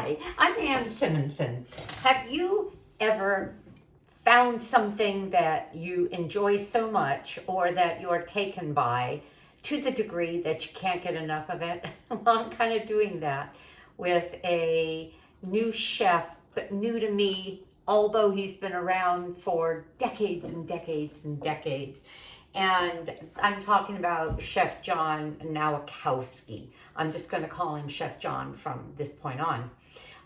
Hi, I'm Ann Simonson. Have you ever found something that you enjoy so much or that you're taken by to the degree that you can't get enough of it? Well, I'm kind of doing that with a new chef, but new to me, although he's been around for decades and decades and decades. And I'm talking about Chef John Nowakowski. I'm just going to call him Chef John from this point on.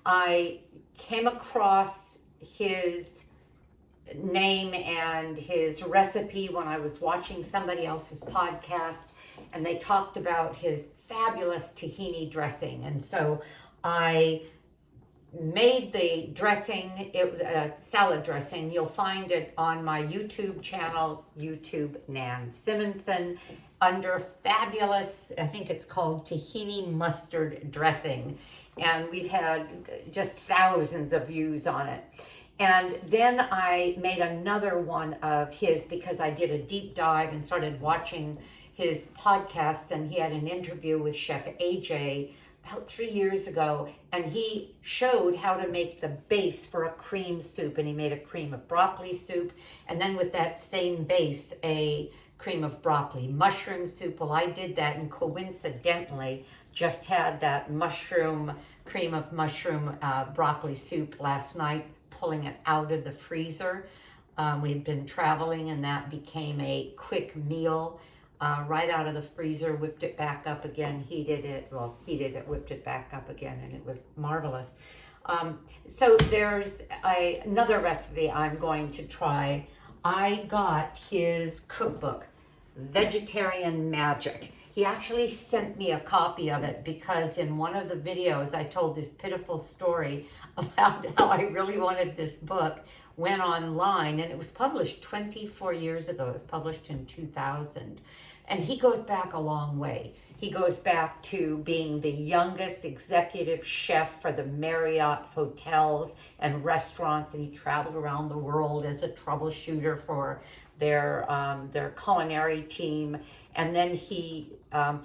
I came across his name and his recipe when I was watching somebody else's podcast, and they talked about his fabulous tahini dressing. And so I made the dressing, salad dressing. You'll find it on my YouTube channel, YouTube Nan Simonson, under fabulous, I think it's called tahini mustard dressing. And we've had just thousands of views on it. And then I made another one of his because I did a deep dive and started watching his podcasts, and he had an interview with Chef AJ about 3 years ago, and he showed how to make the base for a cream soup, and he made a cream of broccoli soup, and then with that same base, a cream of broccoli mushroom soup. Well, I did that and coincidentally just had that cream of mushroom broccoli soup last night, pulling it out of the freezer. We'd been traveling, and that became a quick meal. Right out of the freezer, whipped it back up again, heated it, whipped it back up again, and it was marvelous. So there's another recipe I'm going to try. I got his cookbook, Vegetarian Magic. He actually sent me a copy of it because in one of the videos I told this pitiful story about how I really wanted this book, went online, and it was published 24 years ago. It was published in 2000. And he goes back a long way. He goes back to being the youngest executive chef for the Marriott hotels and restaurants, and he traveled around the world as a troubleshooter for their culinary team. And then he,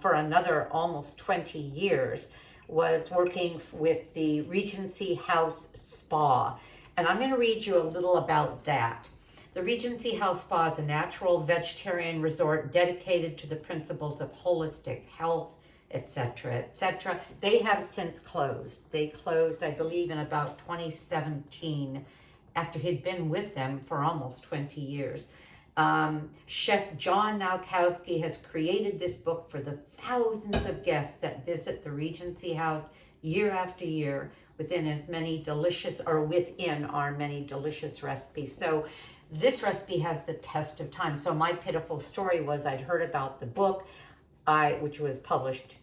for another almost 20 years, was working with the Regency House Spa. And I'm going to read you a little about that. The Regency House Spa is a natural vegetarian resort dedicated to the principles of holistic health, etc., etc. They have since closed. They closed, I believe, in about 2017 after he'd been with them for almost 20 years. Chef John Nowakowski has created this book for the thousands of guests that visit the Regency House year after year within our many delicious recipes. So this recipe has the test of time. So my pitiful story was I'd heard about the book, which was published,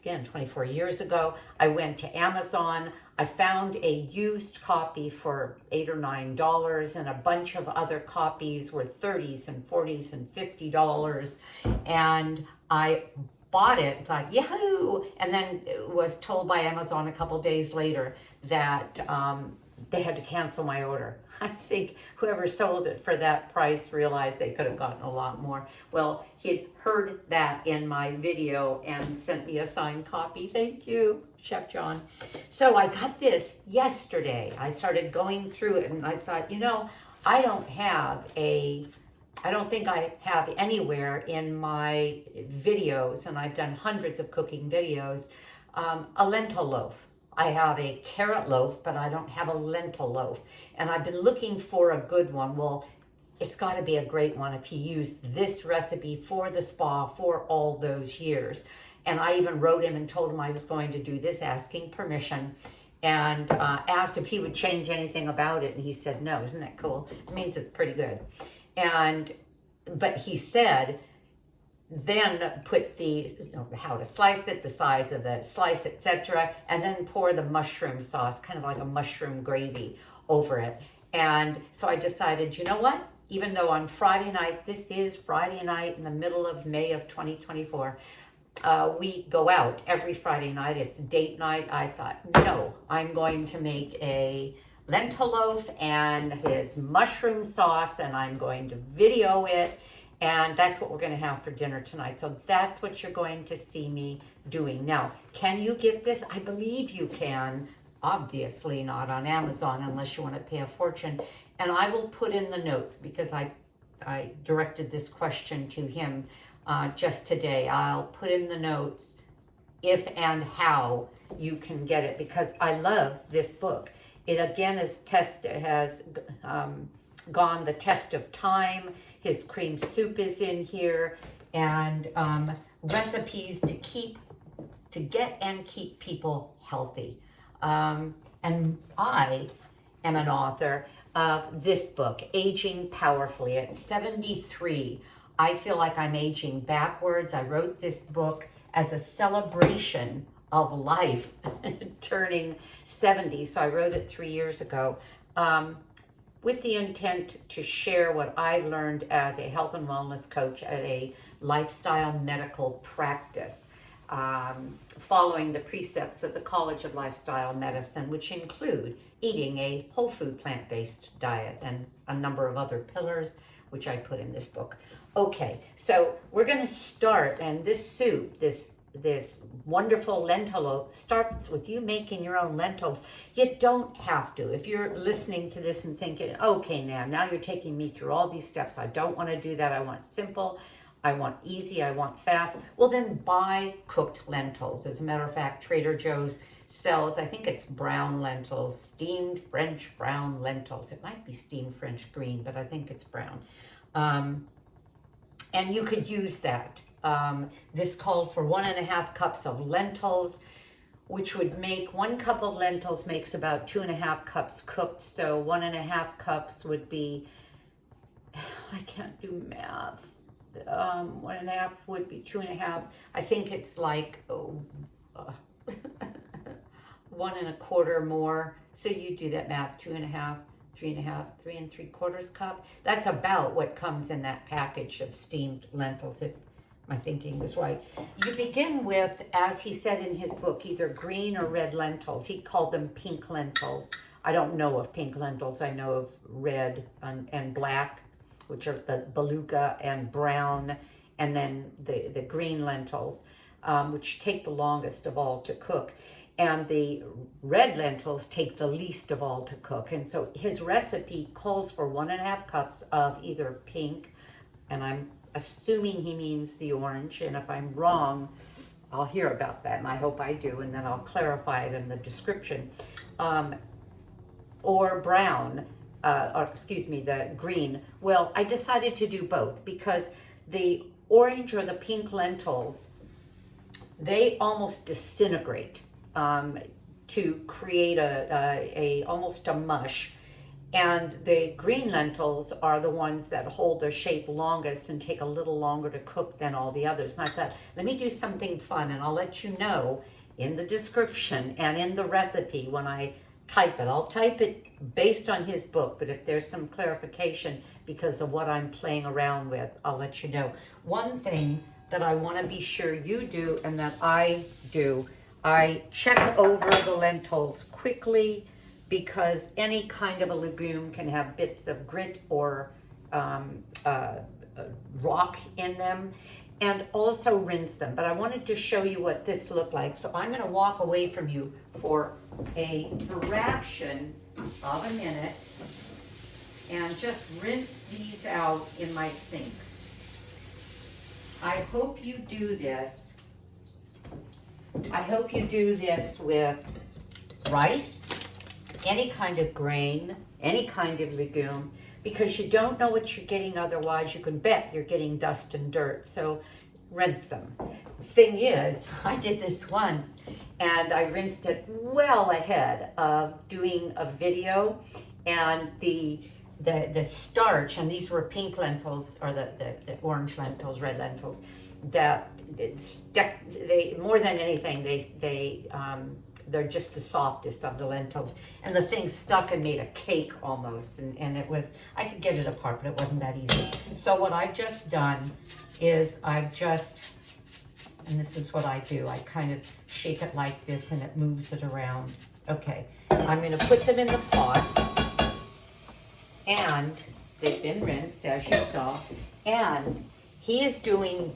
again, 24 years ago. I went to Amazon. I found a used copy for $8 or $9, and a bunch of other copies were $30s and $40s and $50. And I bought it, thought, yahoo! And then was told by Amazon a couple days later that they had to cancel my order. I think whoever sold it for that price realized they could have gotten a lot more. Well, he'd heard that in my video and sent me a signed copy. Thank you, Chef John. So I got this yesterday. I started going through it, and I thought, I don't think I have anywhere in my videos, and I've done hundreds of cooking videos, a lentil loaf. I have a carrot loaf, but I don't have a lentil loaf. And I've been looking for a good one. Well, it's got to be a great one if he used this recipe for the spa for all those years. And I even wrote him and told him I was going to do this, asking permission, and asked if he would change anything about it. And he said, no. Isn't that cool? It means it's pretty good. But he said, then put how to slice it, the size of the slice, etc., and then pour the mushroom sauce, kind of like a mushroom gravy, over it. And so I decided, you know what? Even though on Friday night, this is Friday night in the middle of May of 2024, we go out every Friday night. It's date night. I thought, no, I'm going to make a lentil loaf and his mushroom sauce, and I'm going to video it. And that's what we're going to have for dinner tonight. So that's what you're going to see me doing. Now, can you get this? I believe you can. obviously not on Amazon unless you want to pay a fortune. And I will put in the notes, because I directed this question to him just today. I'll put in the notes if and how you can get it, because I love this book. It again has gone the test of time. His cream soup is in here, and recipes to get and keep people healthy. And I am an author of this book, Aging Powerfully. At 73, I feel like I'm aging backwards. I wrote this book as a celebration of life, turning 70. So I wrote it 3 years ago, with the intent to share what I've learned as a health and wellness coach at a lifestyle medical practice, following the precepts of the College of Lifestyle Medicine, which include eating a whole food plant-based diet and a number of other pillars, which I put in this book. Okay, so we're going to start, and this soup, this wonderful lentil loaf, starts with you making your own lentils. You don't have to. If you're listening to this and thinking, okay, now you're taking me through all these steps, I don't want to do that. I want simple, I want easy, I want fast. Well, then buy cooked lentils. As a matter of fact, Trader Joe's sells, I think it's brown lentils, steamed French brown lentils. It might be steamed French green, but I think it's brown. And you could use that. This called for 1.5 cups of lentils, which would make 1 cup of lentils makes about 2.5 cups cooked. So 1.5 cups would be, I can't do math. 1.5 would be 2.5. I think it's like 1.25 more. So you do that math, 2.5, 3.5, 3 3/4 cup. That's about what comes in that package of steamed lentils, if my thinking was right. You begin with, as he said in his book, either green or red lentils. He called them pink lentils. I don't know of pink lentils. I know of red and black, which are the beluga, and brown, and then the green lentils, which take the longest of all to cook. And the red lentils take the least of all to cook. And so his recipe calls for 1.5 cups of either pink, and I'm assuming he means the orange, and if I'm wrong, I'll hear about that, and I hope I do, and then I'll clarify it in the description, or brown, the green. Well, I decided to do both because the orange or the pink lentils, they almost disintegrate to create almost a mush. And the green lentils are the ones that hold their shape longest and take a little longer to cook than all the others. And I thought, let me do something fun, and I'll let you know in the description and in the recipe when I type it. I'll type it based on his book, but if there's some clarification because of what I'm playing around with, I'll let you know. One thing that I want to be sure you do and that I do, I check over the lentils quickly, because any kind of a legume can have bits of grit or rock in them, and also rinse them. But I wanted to show you what this looked like, so I'm going to walk away from you for a fraction of a minute and just rinse these out in my sink. I hope you do this. I hope you do this with rice, any kind of grain, any kind of legume, because you don't know what you're getting otherwise. You can bet you're getting dust and dirt, so rinse them. Thing is, I did this once, and I rinsed it well ahead of doing a video, and the starch, and these were pink lentils, or the orange lentils, red lentils, that they more than anything, they're just the softest of the lentils, and the thing stuck and made a cake almost, and it was, I could get it apart, but it wasn't that easy. So what I've just done is and this is what I do, I kind of shake it like this and it moves it around. Okay, I'm going to put them in the pot, and they've been rinsed, as you saw, and he is doing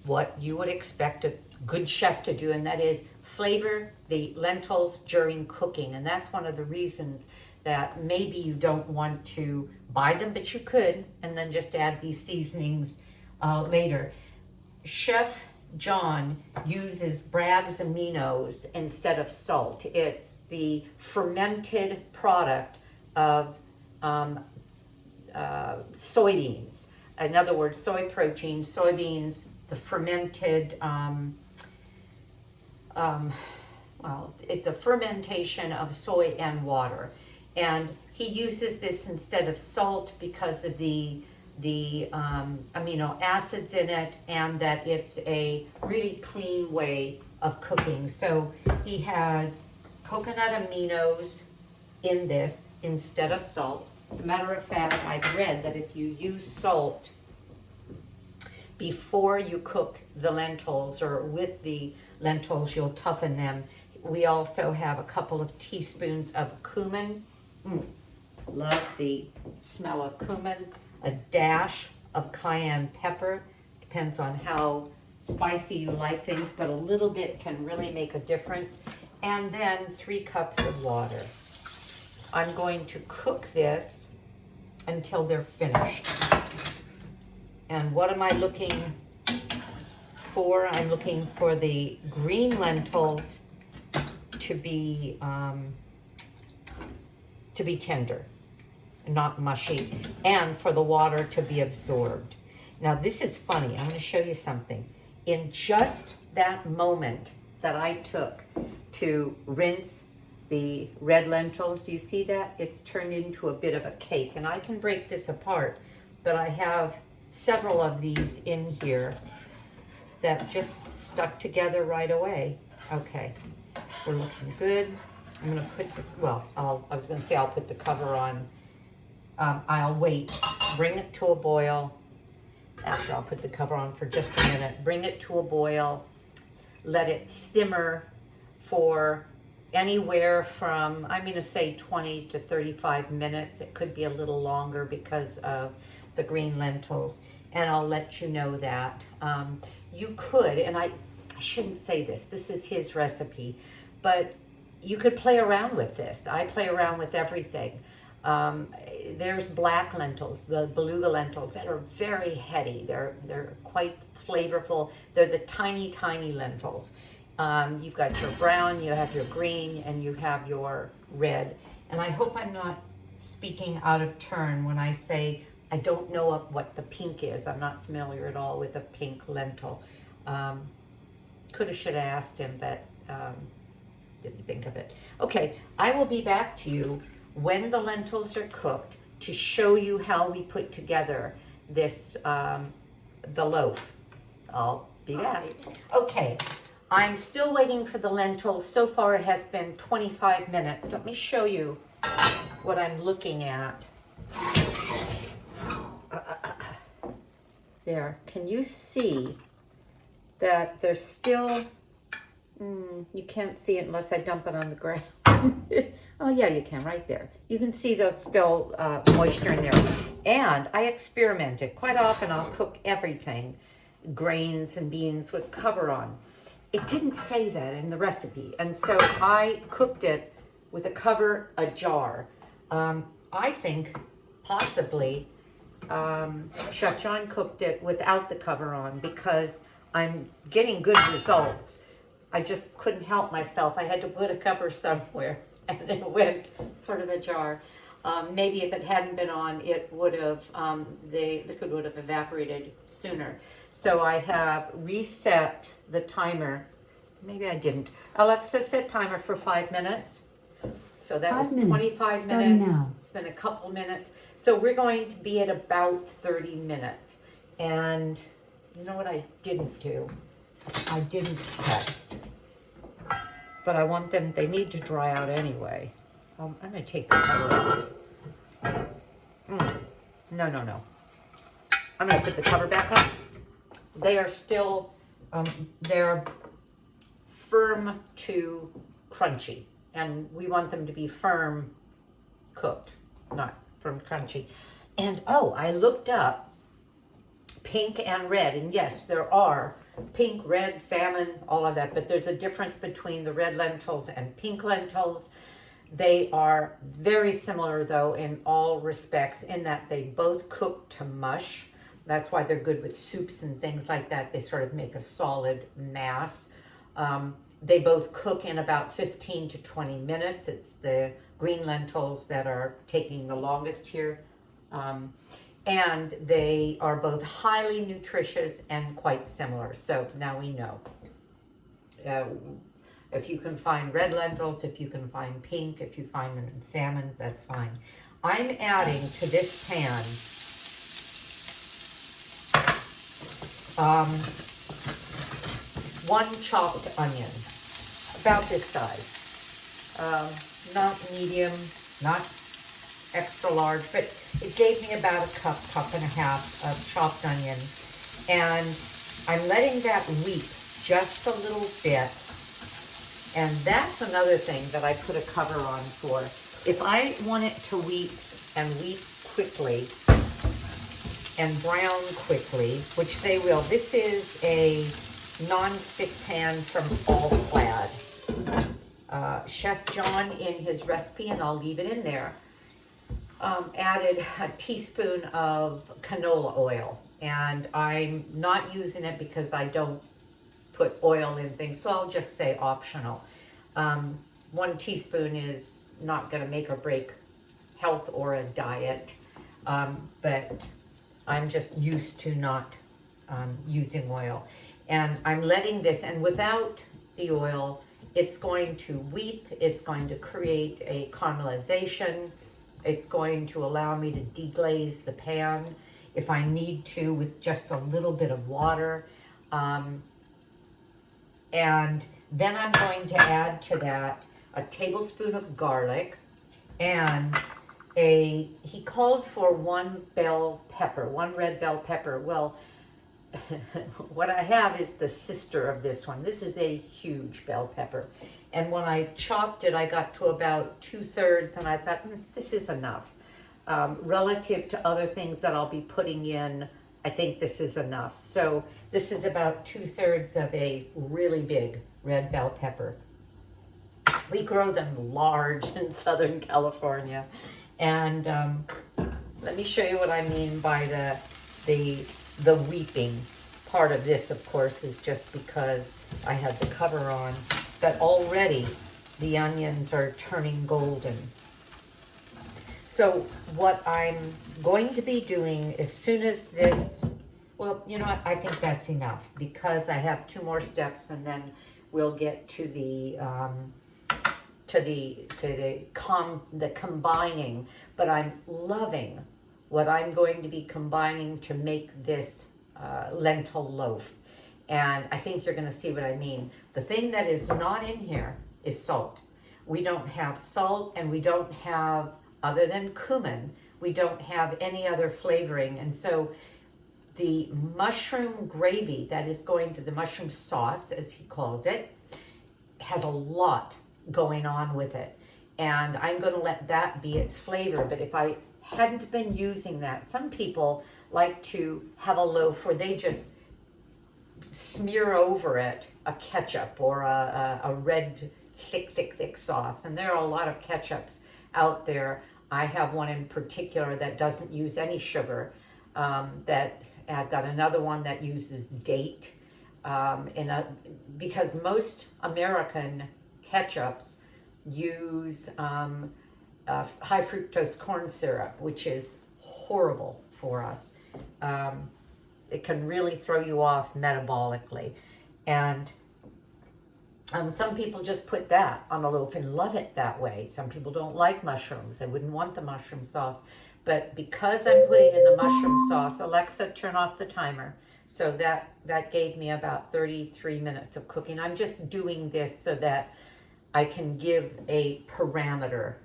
what you would expect a good chef to do, and that is flavor the lentils during cooking, and that's one of the reasons that maybe you don't want to buy them, but you could, and then just add these seasonings later. Chef John uses Bragg's aminos instead of salt. It's the fermented product of soybeans. In other words, soy protein, soybeans, the fermented, well, it's a fermentation of soy and water. And he uses this instead of salt because of the amino acids in it, and that it's a really clean way of cooking. So he has coconut aminos in this instead of salt. As a matter of fact, I've read that if you use salt before you cook the lentils or with the lentils, you'll toughen them. We also have a couple of teaspoons of cumin. Love the smell of cumin. A dash of cayenne pepper. Depends on how spicy you like things, but a little bit can really make a difference. And then 3 cups of water. I'm going to cook this until they're finished. And what am I looking for? I'm looking for the green lentils to be tender, not mushy, and for the water to be absorbed. Now this is funny. I'm going to show you something. In just that moment that I took to rinse the red lentils, do you see that? It's turned into a bit of a cake, and I can break this apart, but I have several of these in here that just stuck together right away. Okay, we're looking good. I'm gonna put the, well, I was gonna say I'll put the cover on. I'll wait, bring it to a boil. Actually, I'll put the cover on for just a minute. Bring it to a boil, let it simmer for anywhere from, I'm gonna say 20 to 35 minutes. It could be a little longer because of the green lentils, and I'll let you know that. You could, and I shouldn't say this, this is his recipe, but you could play around with this. I play around with everything. There's black lentils, the beluga lentils, that are very heady. They're quite flavorful. They're the tiny, tiny lentils. You've got your brown, you have your green, and you have your red. And I hope I'm not speaking out of turn when I say I don't know what the pink is. I'm not familiar at all with a pink lentil. Coulda, shoulda asked him, but didn't think of it. Okay, I will be back to you when the lentils are cooked to show you how we put together this, the loaf. I'll be back. Okay, I'm still waiting for the lentils. So far it has been 25 minutes. Let me show you what I'm looking at. There, can you see that there's still, you can't see it unless I dump it on the ground. Oh yeah, you can, right there. You can see there's still moisture in there. And I experimented. Quite often I'll cook everything, grains and beans, with cover on. It didn't say that in the recipe, and so I cooked it with a cover, a jar. I think possibly Chef John cooked it without the cover on because I'm getting good results. I just couldn't help myself. I had to put a cover somewhere, and it went sort of a jar. Maybe if it hadn't been on, it would have, the liquid would have evaporated sooner. So I have reset the timer. Maybe I didn't. Alexa, set timer for 5 minutes. So that was 25 minutes. Now. It's been a couple minutes. So we're going to be at about 30 minutes. And you know what I didn't do? I didn't test. But I want them, they need to dry out anyway. I'm going to take the cover off. No. I'm going to put the cover back on. They are still, they're firm to crunchy. And we want them to be firm cooked, not firm crunchy. And oh, I looked up pink and red, and yes, there are pink, red, salmon, all of that. But there's a difference between the red lentils and pink lentils. They are very similar though in all respects in that they both cook to mush. That's why they're good with soups and things like that. They sort of make a solid mass. They both cook in about 15 to 20 minutes. It's the green lentils that are taking the longest here. And they are both highly nutritious and quite similar. So now we know. If you can find red lentils, if you can find pink, if you find them in salmon, that's fine. I'm adding to this pan one chopped onion, about this size. Not medium, not extra large, but it gave me about a cup and a half of chopped onion. And I'm letting that weep just a little bit. And that's another thing that I put a cover on for. If I want it to weep and weep quickly and brown quickly, which they will. This is a non-stick pan from All Clad. Chef John, in his recipe, and I'll leave it in there, added a teaspoon of canola oil. And I'm not using it because I don't put oil in things, so I'll just say optional. 1 teaspoon is not going to make or break health or a diet, but I'm just used to not using oil. And I'm letting this, and without the oil, it's going to weep, it's going to create a caramelization, it's going to allow me to deglaze the pan if I need to with just a little bit of water. And then I'm going to add to that a tablespoon of garlic and he called for 1 bell pepper, 1 red bell pepper. Well, what I have is the sister of this one. This is a huge bell pepper. And when I chopped it, I got to about 2/3 and I thought, this is enough. Relative to other things that I'll be putting in, I think this is enough. So this is about 2/3 of a really big red bell pepper. We grow them large in Southern California. And let me show you what I mean by the weeping. Part of this, of course, is just because I had the cover on, but already the onions are turning golden. So what I'm going to be doing as soon as this, well, you know what, I think that's enough because I have 2 more steps and then we'll get to the combining. But I'm loving what I'm going to be combining to make this lentil loaf. And I think you're going to see what I mean. The thing that is not in here is salt. We don't have salt, and we don't have, other than cumin, we don't have any other flavoring. And so the mushroom gravy that is going to, the mushroom sauce, as he called it, has a lot going on with it. And I'm going to let that be its flavor. But if I hadn't been using that, some people like to have a loaf where they just smear over it a ketchup or a red thick sauce. And there are a lot of ketchups out there. I have one in particular that doesn't use any sugar. That I've got another one that uses date. Because most American ketchups use high fructose corn syrup, which is horrible for us. It can really throw you off metabolically. And some people just put that on a loaf and love it that way. Some people don't like mushrooms. They wouldn't want the mushroom sauce. But because I'm putting in the mushroom sauce, Alexa, turn off the timer. So that gave me about 33 minutes of cooking. I'm just doing this so that I can give a parameter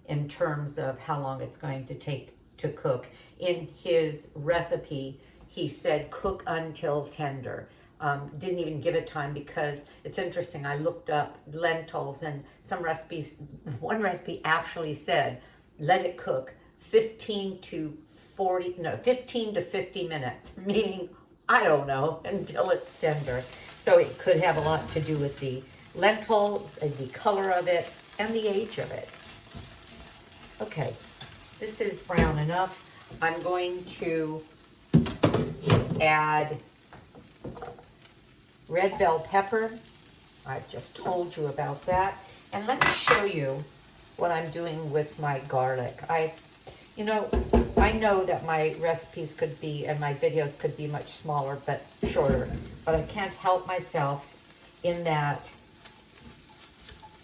in terms of how long it's going to take to cook. In his recipe, he said cook until tender. Didn't even give it time because it's interesting. I looked up lentils and some recipes, one recipe actually said, let it cook 15 to 50 minutes, meaning I don't know, until it's tender. So it could have a lot to do with the lentil, the color of it, and the age of it. Okay, this is brown enough. I'm going to add red bell pepper. I've just told you about that. And let me show you what I'm doing with my garlic. You know, I know that my recipes could be, and my videos could be much smaller, but shorter. But I can't help myself in that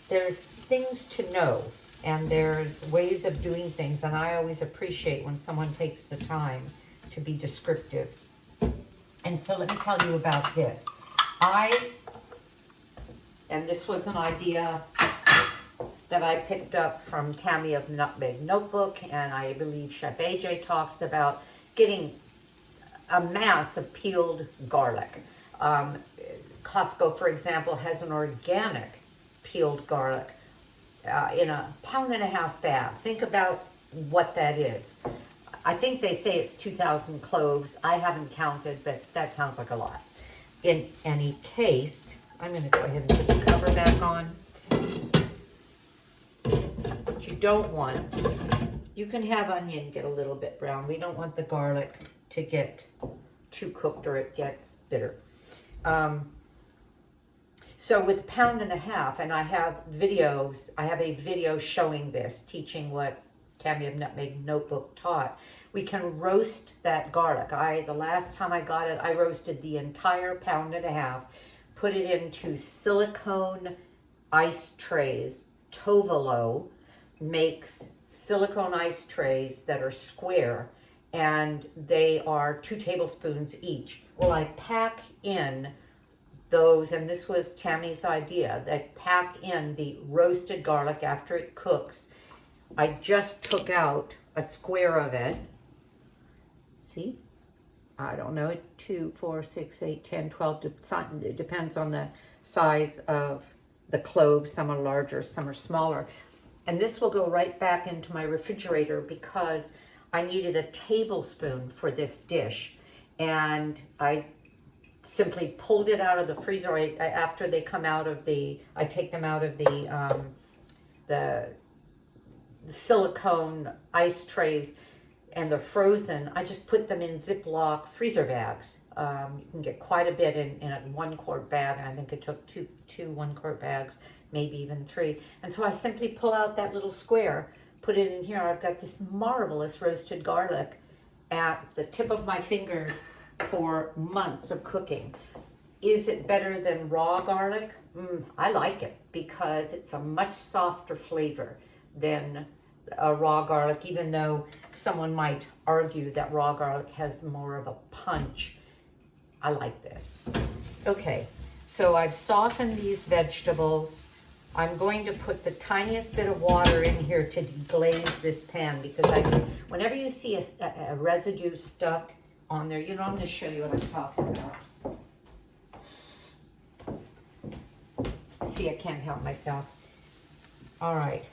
there's things to know, and there's ways of doing things, and I always appreciate when someone takes the time to be descriptive. And so let me tell you about this. And this was an idea that I picked up from Tammy of Nutmeg Notebook, and I believe Chef AJ talks about getting a mass of peeled garlic. Costco, for example, has an organic peeled garlic in a 1.5 pound bag. Think about what that is. I think they say it's 2,000 cloves. I haven't counted, but that sounds like a lot. In any case, I'm going to go ahead and put the cover back on. What you don't want, you can have onion get a little bit brown. We don't want the garlic to get too cooked or it gets bitter. So with 1.5 pounds, and I have videos, I have a video showing this, teaching what Tammy of Nutmeg Notebook taught. We can roast that garlic. The last time I got it, I roasted the entire 1.5 pounds, put it into silicone ice trays. Tovolo makes silicone ice trays that are square, and they are 2 tablespoons each. Well, I pack in those, and this was Tammy's idea, they pack in the roasted garlic after it cooks. I just took out a square of it. See? I don't know, 2, 4, 6, 8, 10, 12, it depends on the size of the cloves. Some are larger, some are smaller. And this will go right back into my refrigerator because I needed a tablespoon for this dish. And I simply pulled it out of the freezer. After they come out of I take them out of the silicone ice trays, and they're frozen. I just put them in Ziploc freezer bags. You can get quite a bit in a 1-quart bag, and I think it took two 1-quart bags, maybe even 3. And so I simply pull out that little square, put it in here. I've got this marvelous roasted garlic at the tip of my fingers for months of cooking. Is it better than raw garlic? I like it because it's a much softer flavor than a raw garlic, even though someone might argue that raw garlic has more of a punch. I like this. Okay, so I've softened these vegetables. I'm going to put the tiniest bit of water in here to deglaze this pan, because whenever you see a residue stuck on there, you know, I'm going to show you what I'm talking about. See, I can't help myself. All right.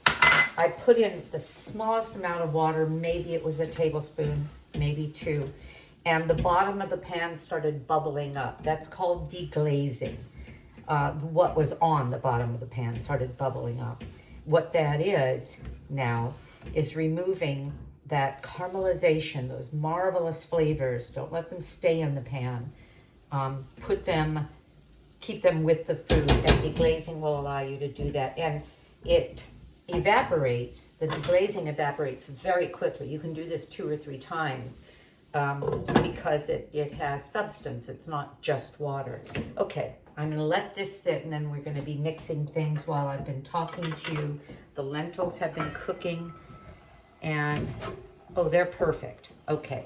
I put in the smallest amount of water, maybe it was a tablespoon, maybe 2, and the bottom of the pan started bubbling up. That's called deglazing. What was on the bottom of the pan started bubbling up. What that is now is removing that caramelization, those marvelous flavors. Don't let them stay in the pan. Keep them with the food, and deglazing will allow you to do that. And it evaporates, the deglazing evaporates very quickly. You can do this 2 or 3 times because it has substance. It's not just water. Okay, I'm going to let this sit, and then we're going to be mixing things while I've been talking to you. The lentils have been cooking, and oh, they're perfect. Okay.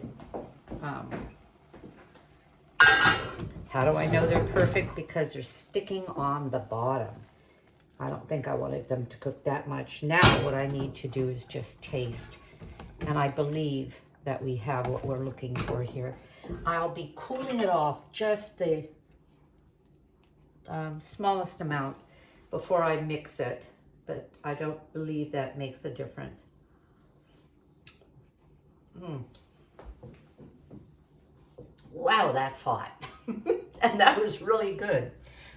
How do I know they're perfect? Because they're sticking on the bottom. I don't think I wanted them to cook that much. Now what I need to do is just taste. And I believe that we have what we're looking for here. I'll be cooling it off just the smallest amount before I mix it. But I don't believe that makes a difference. wow, that's hot. And that was really good.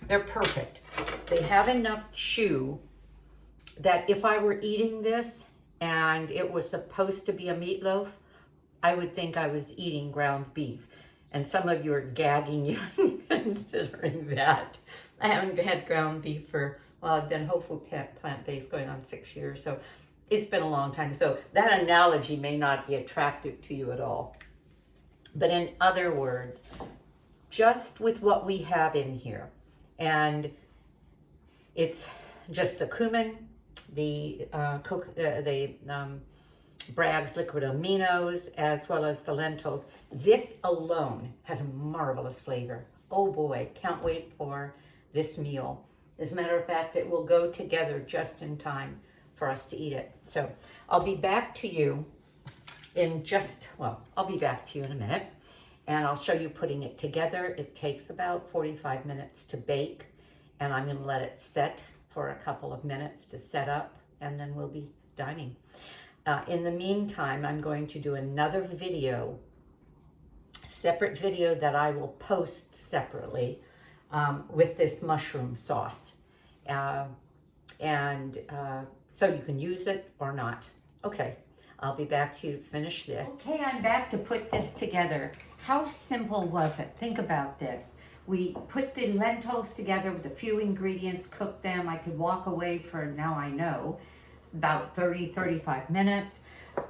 They're perfect. They have enough chew that if I were eating this and it was supposed to be a meatloaf, I would think I was eating ground beef. And some of you are gagging even considering that. I haven't had ground beef for, well, I've been whole food plant-based going on 6 years, so it's been a long time. So that analogy may not be attractive to you at all. But in other words, just with what we have in here, and it's just the cumin, the Bragg's liquid aminos, as well as the lentils. This alone has a marvelous flavor. Oh boy, can't wait for this meal. As a matter of fact, it will go together just in time for us to eat it. So I'll be back to you in I'll be back to you in a minute, and I'll show you putting it together. It takes about 45 minutes to bake, and I'm gonna let it set for a couple of minutes to set up, and then we'll be dining. In the meantime, I'm going to do another video, separate video that I will post separately with this mushroom sauce. So you can use it or not. Okay, I'll be back to you to finish this. Okay, I'm back to put this together. How simple was it? Think about this. We put the lentils together with a few ingredients, cooked them. I could walk away for, now I know, about 30-35 minutes.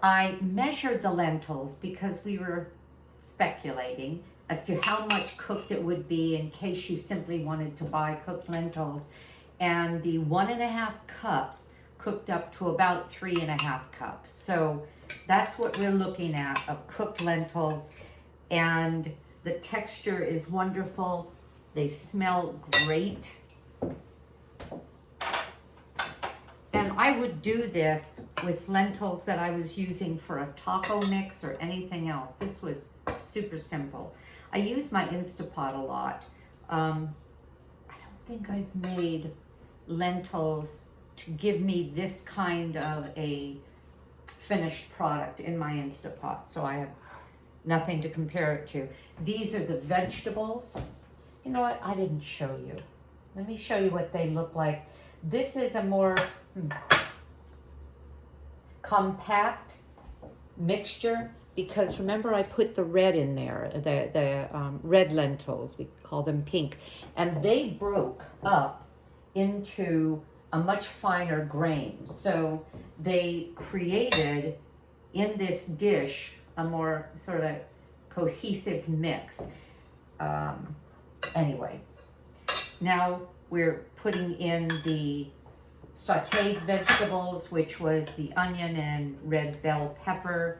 I measured the lentils because we were speculating as to how much cooked it would be in case you simply wanted to buy cooked lentils. And the 1.5 cups cooked up to about 3.5 cups. So that's what we're looking at of cooked lentils. And the texture is wonderful. They smell great. And I would do this with lentils that I was using for a taco mix or anything else. This was super simple. I use my Instapot a lot. I don't think I've made lentils to give me this kind of a finished product in my Instapot, so I have nothing to compare it to. These are the vegetables. You know what? I didn't show you. Let me show you what they look like. This is a more compact mixture because remember I put the red in there, the red lentils, we call them pink, and they broke up into a much finer grain. So they created in this dish a more sort of cohesive mix. Anyway, now we're putting in the sautéed vegetables, which was the onion and red bell pepper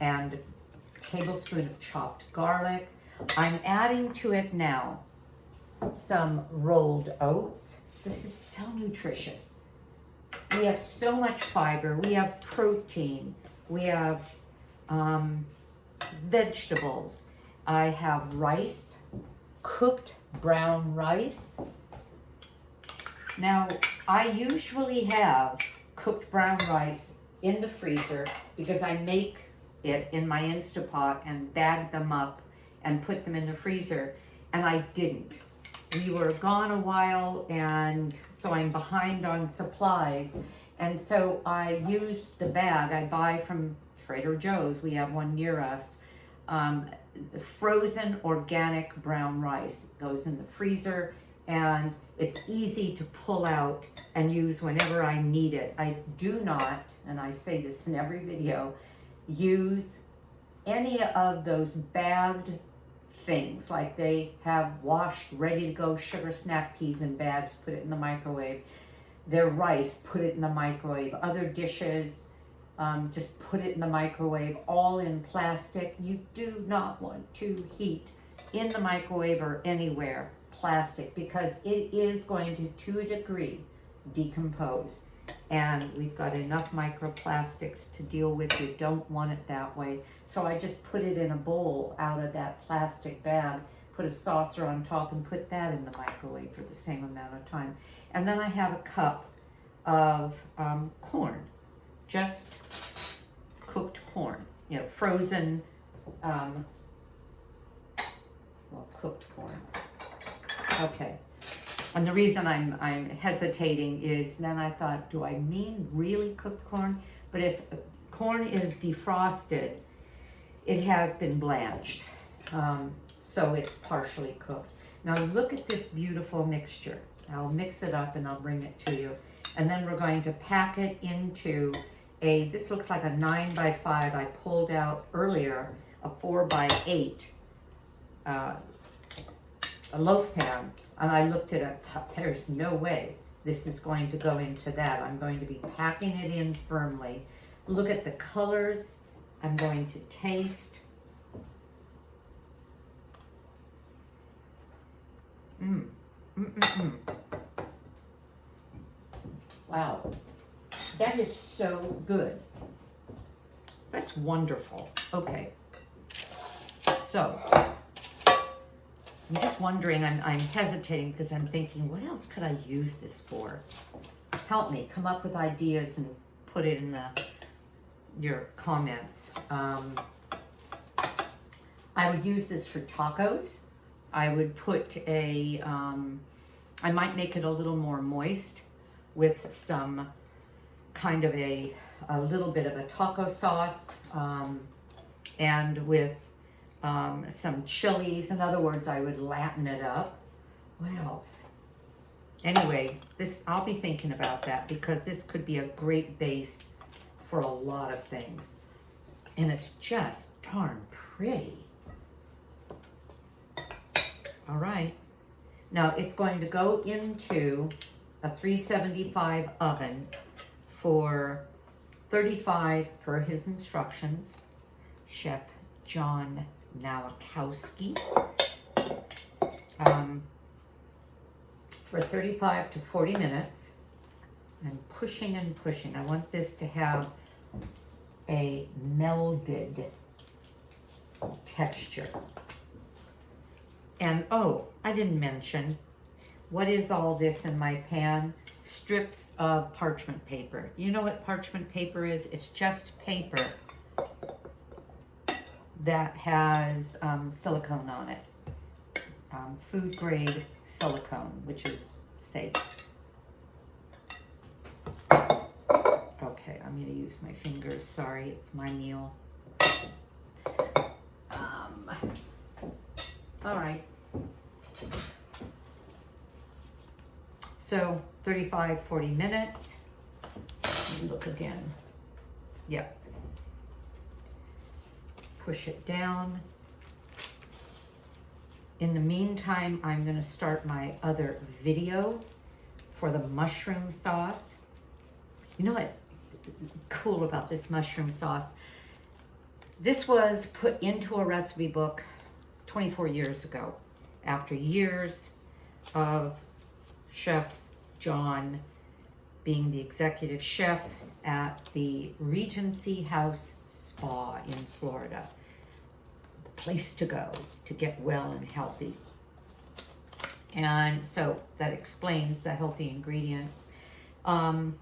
and a tablespoon of chopped garlic. I'm adding to it now some rolled oats. This is so nutritious. We have so much fiber. We have protein. We have vegetables. I have rice, cooked brown rice. Now, I usually have cooked brown rice in the freezer because I make it in my Instapot and bag them up and put them in the freezer, and I didn't. We were gone a while, and so I'm behind on supplies, and so I used the bag I buy from Trader Joe's. We have one near us. Frozen organic brown rice. It goes in the freezer, and it's easy to pull out and use whenever I need it. I do not, and I say this in every video, use any of those bagged things, like they have washed, ready to go sugar snap peas in bags, put it in the microwave. Their rice, put it in the microwave. Other dishes, just put it in the microwave, all in plastic. You do not want to heat in the microwave or anywhere plastic because it is going to a degree, decompose. And we've got enough microplastics to deal with. You don't want it that way. So I just put it in a bowl out of that plastic bag, put a saucer on top and put that in the microwave for the same amount of time. And then I have a cup of corn, just cooked corn, you know, frozen well, cooked corn. Okay. And the reason I'm hesitating is then I thought, do I mean really cooked corn? But if corn is defrosted, it has been blanched. So it's partially cooked. Now look at this beautiful mixture. I'll mix it up and I'll bring it to you. And then we're going to pack it into this looks like a 9x5. I pulled out earlier a 4x8 a loaf pan. And I looked at it, thought, there's no way this is going to go into that. I'm going to be packing it in firmly. Look at the colors. I'm going to taste. Wow, that is so good. That's wonderful. Okay, so I'm just wondering, I'm hesitating because I'm thinking, what else could I use this for? Help me, come up with ideas and put it in your comments. I would use this for tacos. I would put I might make it a little more moist with some kind of a little bit of a taco sauce and with some chilies. In other words, I would Latin it up. What else? Anyway, I'll be thinking about that because this could be a great base for a lot of things. And it's just darn pretty. All right. Now it's going to go into a 375 oven for 35 per his instructions. Chef John Nowakowski. For 35 to 40 minutes. I'm pushing and pushing. I want this to have a melded texture. And oh, I didn't mention, what is all this in my pan? Strips of parchment paper. You know what parchment paper is? It's just paper that has silicone on it. Food grade silicone, which is safe. Okay, I'm going to use my fingers. Sorry, it's my meal. All right. So 35, 40 minutes. Let me look again. Yep. Push it down. In the meantime, I'm going to start my other video for the mushroom sauce. You know what's cool about this mushroom sauce? This was put into a recipe book 24 years ago, after years of Chef John being the executive chef at the Regency House Spa in Florida. The place to go to get well and healthy. And so that explains the healthy ingredients. Oh,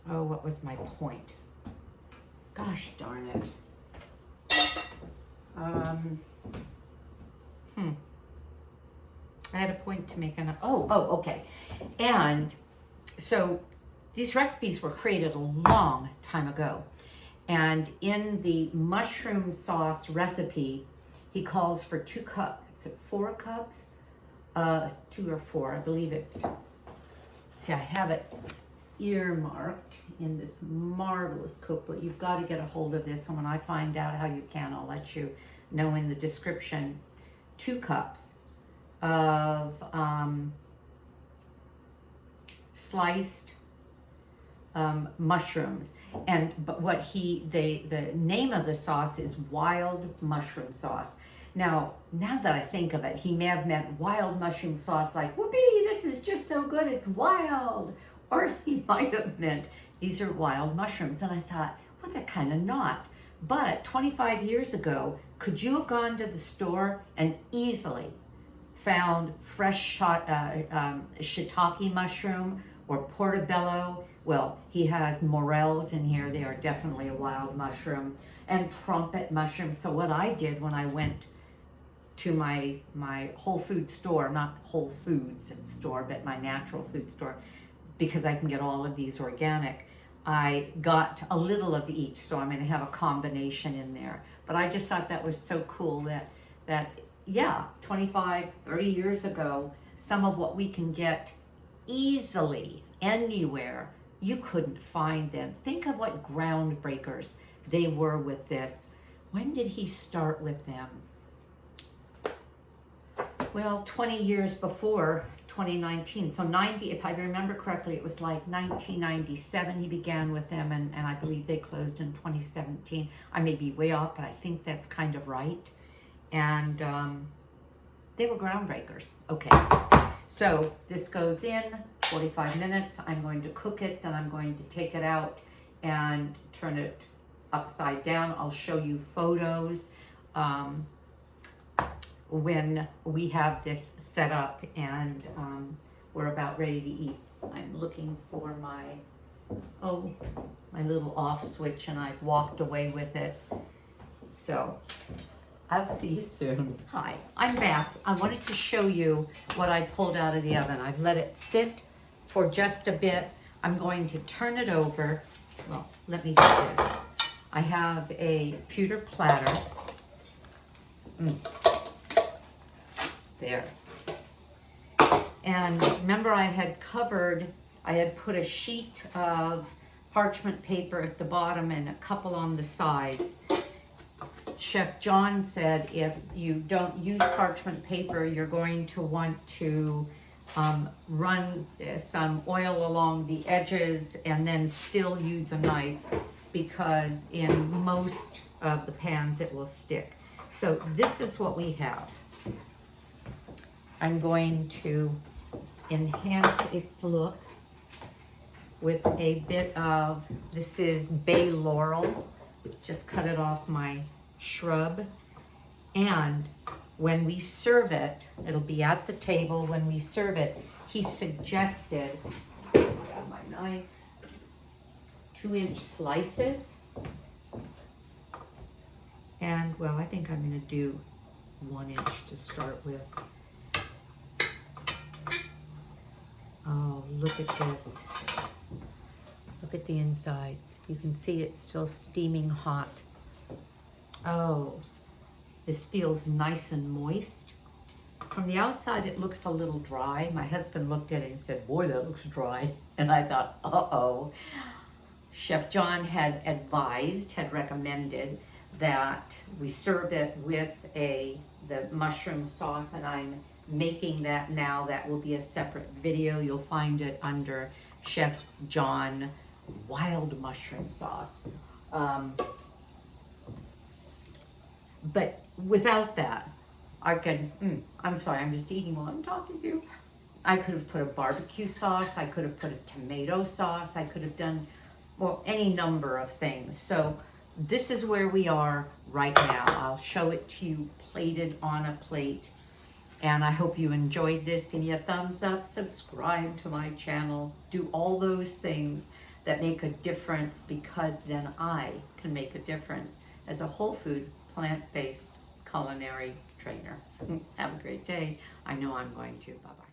what was my point? Gosh darn it. I had a point to make okay. And so these recipes were created a long time ago. And in the mushroom sauce recipe, he calls for 2 cups. Is it 4 cups? 2 or 4, I believe it's. See, I have it earmarked in this marvelous cookbook. You've got to get a hold of this, and when I find out how you can, I'll let you know in the description. 2 cups of sliced mushrooms, but the name of the sauce is wild mushroom sauce. Now that I think of it, he may have meant wild mushroom sauce, like whoopee, this is just so good, it's wild. Or he might have meant these are wild mushrooms. And I thought, well, they're kind of not. But 25 years ago, could you have gone to the store and easily found fresh shiitake mushroom or portobello? Well, he has morels in here. They are definitely a wild mushroom. And trumpet mushroom. So what I did when I went to my Whole Food store, not Whole Foods store, but my natural food store, because I can get all of these organic. I got a little of each, so I'm going to have a combination in there. But I just thought that was so cool that yeah, 25, 30 years ago, some of what we can get easily anywhere, you couldn't find them. Think of what groundbreakers they were with this. When did he start with them? Well, 20 years before 2019. So 90, if I remember correctly, it was like 1997 he began with them, and I believe they closed in 2017. I may be way off, but I think that's kind of right. And they were groundbreakers. Okay, so this goes in 45 minutes. I'm going to cook it, then I'm going to take it out and turn it upside down. I'll show you photos when we have this set up and we're about ready to eat. I'm looking for my little off switch, and I've walked away with it. So I'll see you soon. Hi, I'm back. I wanted to show you what I pulled out of the oven. I've let it sit for just a bit. I'm going to turn it over. Well, let me do this. I have a pewter platter. There. And remember, I had put a sheet of parchment paper at the bottom and a couple on the sides. Chef John said if you don't use parchment paper, you're going to want to run some oil along the edges and then still use a knife, because in most of the pans it will stick. So this is what we have. I'm going to enhance its look with a bit of, this is bay laurel, just cut it off my shrub. And when we serve it, it'll be at the table when we serve it. He suggested, grab my knife, 2-inch slices. And well, I think I'm gonna do 1 inch to start with. Oh, look at this. Look at the insides. You can see it's still steaming hot. Oh, this feels nice and moist. From the outside, it looks a little dry. My husband looked at it and said, boy, that looks dry. And I thought, uh-oh. Chef John had recommended that we serve it with the mushroom sauce, and I'm making that now. That will be a separate video. You'll find it under Chef John Wild Mushroom Sauce. But without that, I could, I'm sorry, I'm just eating while I'm talking to you. I could have put a barbecue sauce. I could have put a tomato sauce. I could have done, well, any number of things. So this is where we are right now. I'll show it to you plated on a plate. And I hope you enjoyed this. Give me a thumbs up, subscribe to my channel, do all those things that make a difference, because then I can make a difference as a whole food, plant-based culinary trainer. Have a great day. I know I'm going to. Bye-bye.